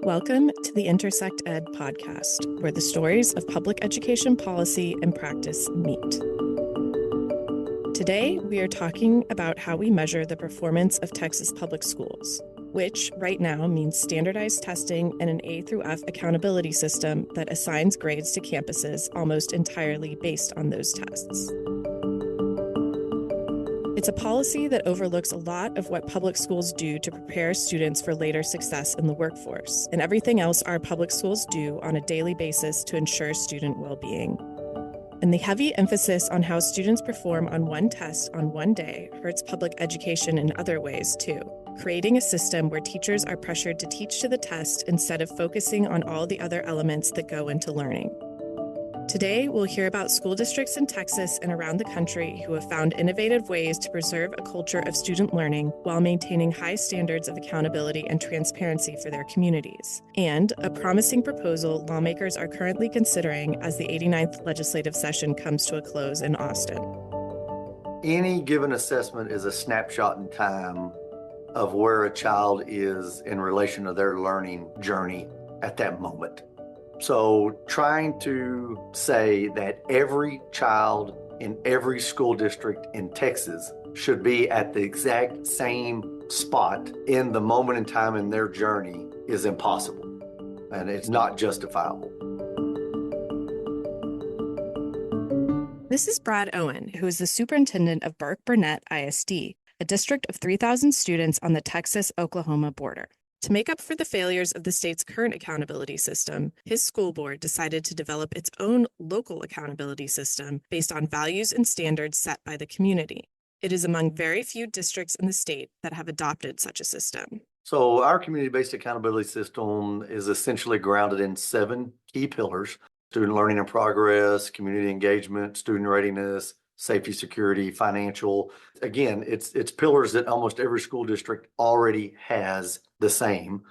Welcome to the Intersect Ed podcast, where the stories of public education policy and practice meet. Today, we are talking about how we measure the performance of Texas public schools, which right now means standardized testing and an A through F accountability system that assigns grades to campuses almost entirely based on those tests. It's a policy that overlooks a lot of what public schools do to prepare students for later success in the workforce, and everything else our public schools do on a daily basis to ensure student well-being. And the heavy emphasis on how students perform on one test on one day hurts public education in other ways, too, creating a system where teachers are pressured to teach to the test instead of focusing on all the other elements that go into learning. Today, we'll hear about school districts in Texas and around the country who have found innovative ways to preserve a culture of student learning while maintaining high standards of accountability and transparency for their communities, and a promising proposal lawmakers are currently considering as the 89th legislative session comes to a close in Austin. Any given assessment is a snapshot in time of where a child is in relation to their learning journey at that moment. So trying to say that every child in every school district in Texas should be at the exact same spot in the moment in time in their journey is impossible, and it's not justifiable. This is Brad Owen, who is the superintendent of Burke-Burnett ISD, a district of 3,000 students on the Texas-Oklahoma border. To make up for the failures of the state's current accountability system, his school board decided to develop its own local accountability system based on values and standards set by the community. It is among very few districts in the state that have adopted such a system. So our community-based accountability system is essentially grounded in 7 key pillars: student learning and progress, community engagement, student readiness, safety, security, financial. Again, it's pillars that almost every school district already has the same.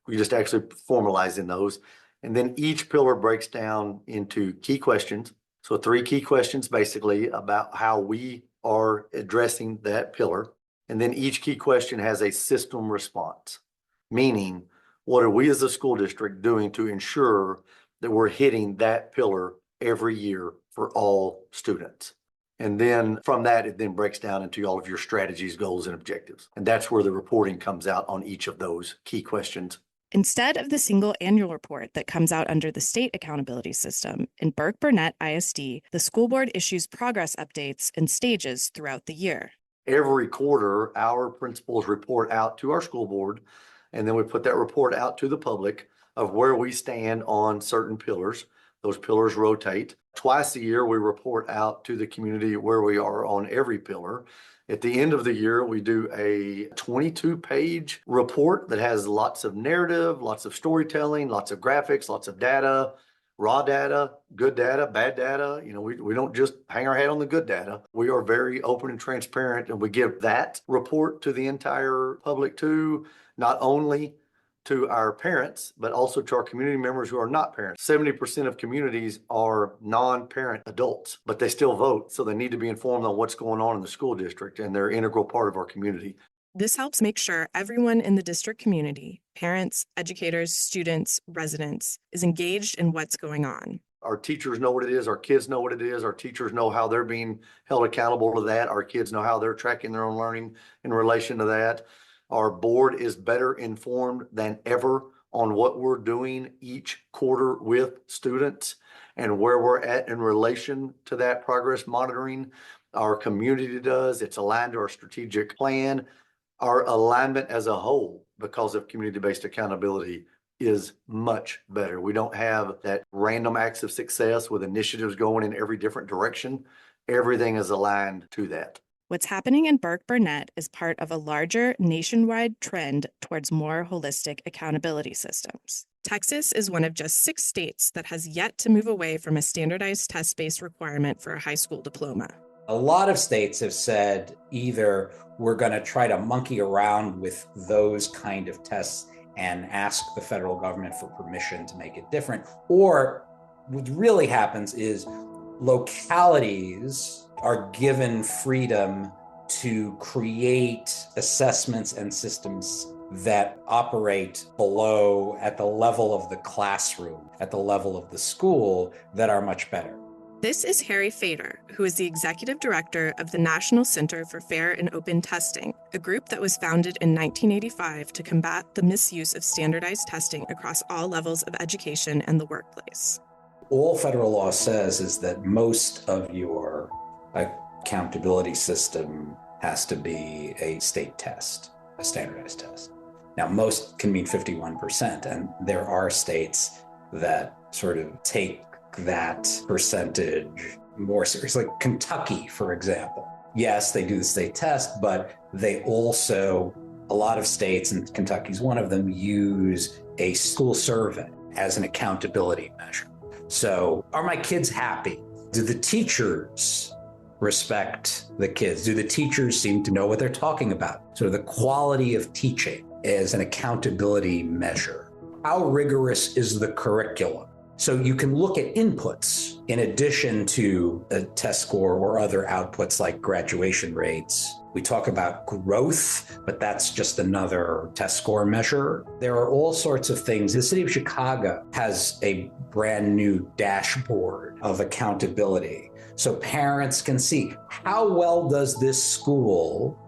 We just actually formalizing those. And then each pillar breaks down into key questions. So 3 key questions basically about how we are addressing that pillar. And then each key question has a system response, meaning what are we as a school district doing to ensure that we're hitting that pillar every year for all students. And then from that, it then breaks down into all of your strategies, goals, and objectives. And that's where the reporting comes out on each of those key questions. Instead of the single annual report that comes out under the state accountability system, in Burke-Burnett ISD, the school board issues progress updates in stages throughout the year. Every quarter, our principals report out to our school board, and then we put that report out to the public of where we stand on certain pillars. Those pillars rotate. Twice a year, we report out to the community where we are on every pillar. At the end of the year, we do a 22-page report that has lots of narrative, lots of storytelling, lots of graphics, lots of data, raw data, good data, bad data. We don't just hang our head on the good data. We are very open and transparent, and we give that report to the entire public too, not only to our parents, but also to our community members who are not parents. 70% of communities are non-parent adults, but they still vote. So they need to be informed on what's going on in the school district, and they're an integral part of our community. This helps make sure everyone in the district community, parents, educators, students, residents, is engaged in what's going on. Our teachers know what it is. Our kids know what it is. Our teachers know how they're being held accountable to that. Our kids know how they're tracking their own learning in relation to that. Our board is better informed than ever on what we're doing each quarter with students and where we're at in relation to that progress monitoring. Our community does. It's aligned to our strategic plan. Our alignment as a whole, because of community-based accountability, is much better. We don't have that random acts of success with initiatives going in every different direction. Everything is aligned to that. What's happening in Burke-Burnett is part of a larger nationwide trend towards more holistic accountability systems. Texas is one of just 6 states that has yet to move away from a standardized test-based requirement for a high school diploma. A lot of states have said either we're going to try to monkey around with those kind of tests and ask the federal government for permission to make it different, or what really happens is localities are given freedom to create assessments and systems that operate below at the level of the classroom, at the level of the school, that are much better. This is Harry Fader, who is the executive director of the National Center for Fair and Open Testing, a group that was founded in 1985 to combat the misuse of standardized testing across all levels of education and the workplace. All federal law says is that most of your accountability system has to be a state test, a standardized test. Now, most can mean 51%, and there are states that sort of take that percentage more seriously. Like Kentucky, for example. Yes, they do the state test, but they also, a lot of states, and Kentucky's one of them, use a school survey as an accountability measure. So, are my kids happy? Do the teachers respect the kids? Do the teachers seem to know what they're talking about? So the quality of teaching is an accountability measure. How rigorous is the curriculum? So you can look at inputs in addition to a test score or other outputs like graduation rates. We talk about growth, but that's just another test score measure. There are all sorts of things. The city of Chicago has a brand new dashboard of accountability. So parents can see, how well does this school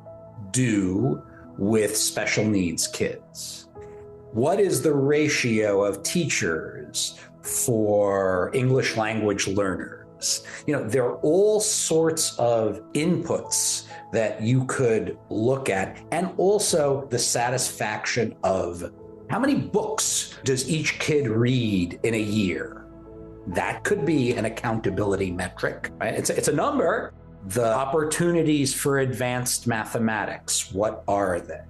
do with special needs kids? What is the ratio of teachers for English language learners? There are all sorts of inputs that you could look at, and also the satisfaction of how many books does each kid read in a year? That could be an accountability metric, right? It's a number. The opportunities for advanced mathematics, what are they?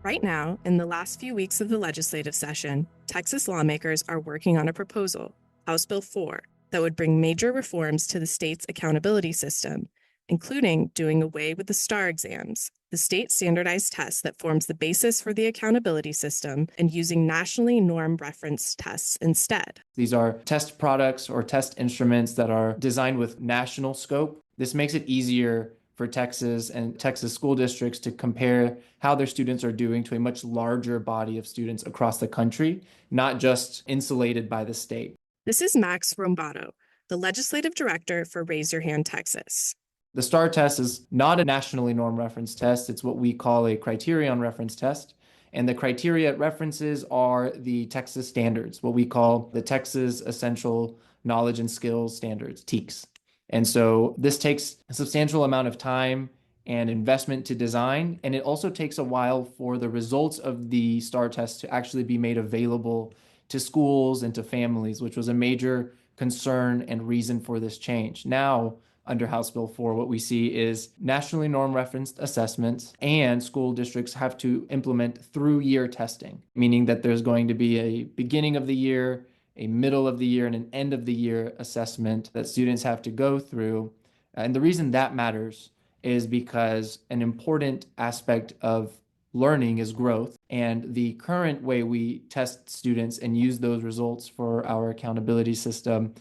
Right now, in the last few weeks of the legislative session, Texas lawmakers are working on a proposal, House Bill 4, that would bring major reforms to the state's accountability system, including doing away with the STAR exams, the state standardized test that forms the basis for the accountability system, and using nationally norm referenced tests instead. These are test products or test instruments that are designed with national scope. This makes it easier for Texas and Texas school districts to compare how their students are doing to a much larger body of students across the country, not just insulated by the state. This is Max Rombato, the legislative director for Raise Your Hand Texas. The STAR test is not a nationally norm reference test. It's what we call a criterion reference test. And the criteria it references are the Texas standards, what we call the Texas Essential Knowledge and Skills Standards, TEKS. And so this takes a substantial amount of time and investment to design. And it also takes a while for the results of the STAR test to actually be made available to schools and to families, which was a major concern and reason for this change. Now, under House Bill 4, what we see is nationally norm referenced assessments, and school districts have to implement through-year testing, meaning that there's going to be a beginning of the year, a middle of the year, and an end of the year assessment that students have to go through. And the reason that matters is because an important aspect of learning is growth. And the current way we test students and use those results for our accountability system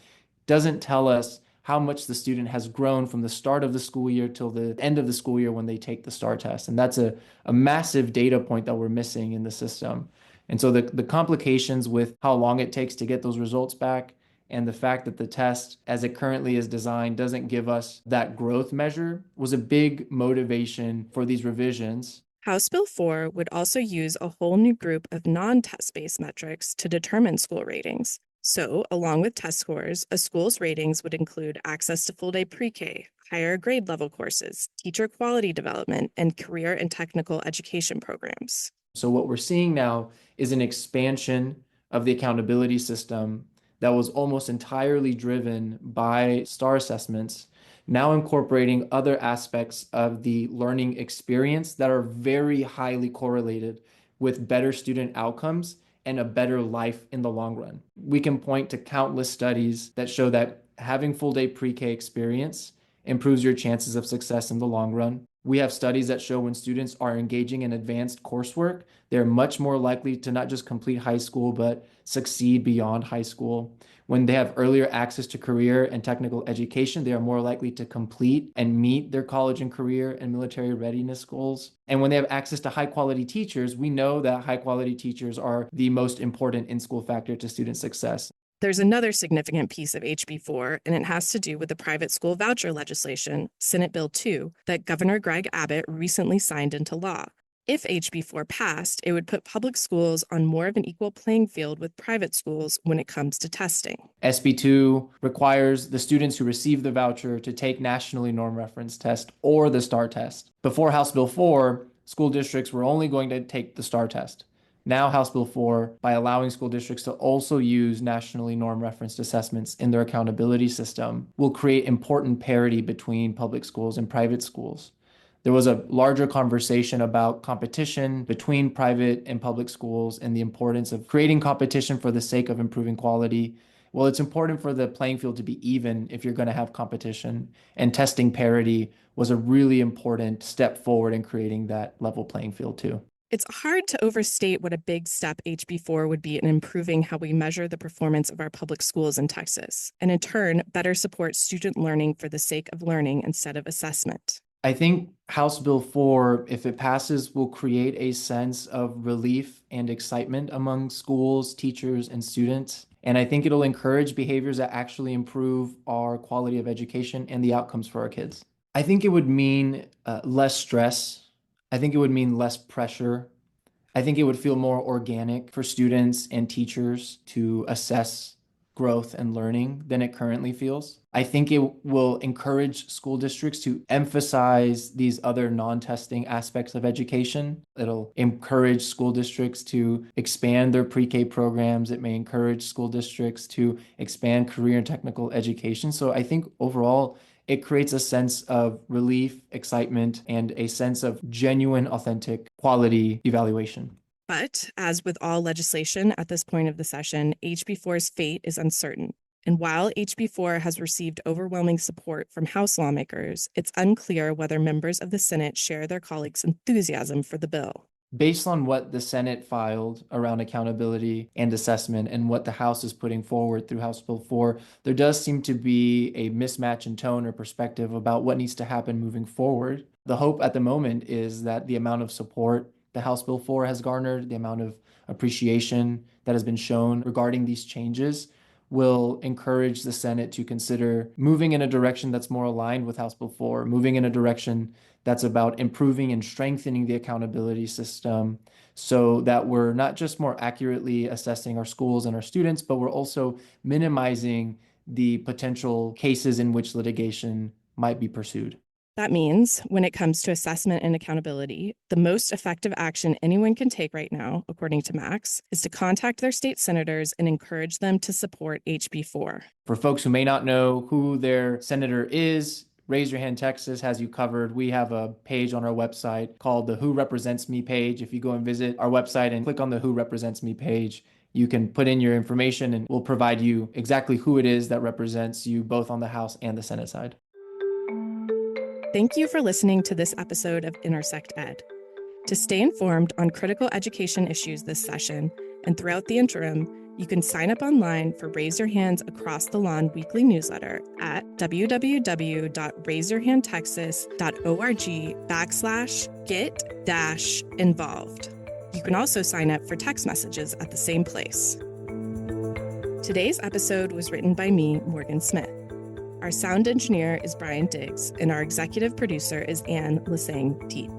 doesn't tell us how much the student has grown from the start of the school year till the end of the school year when they take the STAR test. And that's a massive data point that we're missing in the system. And so the complications with how long it takes to get those results back, and the fact that the test as it currently is designed doesn't give us that growth measure, was a big motivation for these revisions. House Bill 4 would also use a whole new group of non-test-based metrics to determine school ratings. So, along with test scores, a school's ratings would include access to full-day pre-K, higher grade level courses, teacher quality development, and career and technical education programs. So what we're seeing now is an expansion of the accountability system that was almost entirely driven by STAR assessments, now incorporating other aspects of the learning experience that are very highly correlated with better student outcomes and a better life in the long run. We can point to countless studies that show that having full day pre-K experience improves your chances of success in the long run. We have studies that show when students are engaging in advanced coursework, they're much more likely to not just complete high school, but succeed beyond high school. When they have earlier access to career and technical education, they are more likely to complete and meet their college and career and military readiness goals. And when they have access to high quality teachers, we know that high quality teachers are the most important in-school factor to student success. There's another significant piece of HB4, and it has to do with the private school voucher legislation, Senate Bill 2, that Governor Greg Abbott recently signed into law. If HB4 passed, it would put public schools on more of an equal playing field with private schools when it comes to testing. SB 2 requires the students who receive the voucher to take nationally norm reference test or the STAR test. Before House Bill 4, school districts were only going to take the STAR test. Now House Bill 4, by allowing school districts to also use nationally norm referenced assessments in their accountability system, will create important parity between public schools and private schools. There was a larger conversation about competition between private and public schools and the importance of creating competition for the sake of improving quality. Well, it's important for the playing field to be even if you're going to have competition, and testing parity was a really important step forward in creating that level playing field too. It's hard to overstate what a big step HB4 would be in improving how we measure the performance of our public schools in Texas, and in turn, better support student learning for the sake of learning instead of assessment. I think House Bill 4, if it passes, will create a sense of relief and excitement among schools, teachers, and students. And I think it'll encourage behaviors that actually improve our quality of education and the outcomes for our kids. I think it would mean less stress. I think it would mean less pressure. I think it would feel more organic for students and teachers to assess growth and learning than it currently feels. I think it will encourage school districts to emphasize these other non-testing aspects of education. It'll encourage school districts to expand their pre-K programs. It may encourage school districts to expand career and technical education. So I think overall, it creates a sense of relief, excitement, and a sense of genuine, authentic quality evaluation. But, as with all legislation at this point of the session, HB4's fate is uncertain. And while HB4 has received overwhelming support from House lawmakers, it's unclear whether members of the Senate share their colleagues' enthusiasm for the bill. Based on what the Senate filed around accountability and assessment and what the House is putting forward through House Bill 4, there does seem to be a mismatch in tone or perspective about what needs to happen moving forward. The hope at the moment is that the amount of support the House Bill 4 has garnered, the amount of appreciation that has been shown regarding these changes, will encourage the Senate to consider moving in a direction that's more aligned with House Bill 4, moving in a direction that's about improving and strengthening the accountability system so that we're not just more accurately assessing our schools and our students, but we're also minimizing the potential cases in which litigation might be pursued. That means, when it comes to assessment and accountability, the most effective action anyone can take right now, according to Max, is to contact their state senators and encourage them to support HB4. For folks who may not know who their senator is, Raise Your Hand Texas has you covered. We have a page on our website called the Who Represents Me page. If you go and visit our website and click on the Who Represents Me page, you can put in your information and we'll provide you exactly who it is that represents you both on the House and the Senate side. Thank you for listening to this episode of Intersect Ed. To stay informed on critical education issues this session and throughout the interim, you can sign up online for Raise Your Hands Across the Lawn weekly newsletter at www.raiseyourhandtexas.org/get-involved. You can also sign up for text messages at the same place. Today's episode was written by me, Morgan Smith. Our sound engineer is Brian Diggs, and our executive producer is Anne Lasang Teet.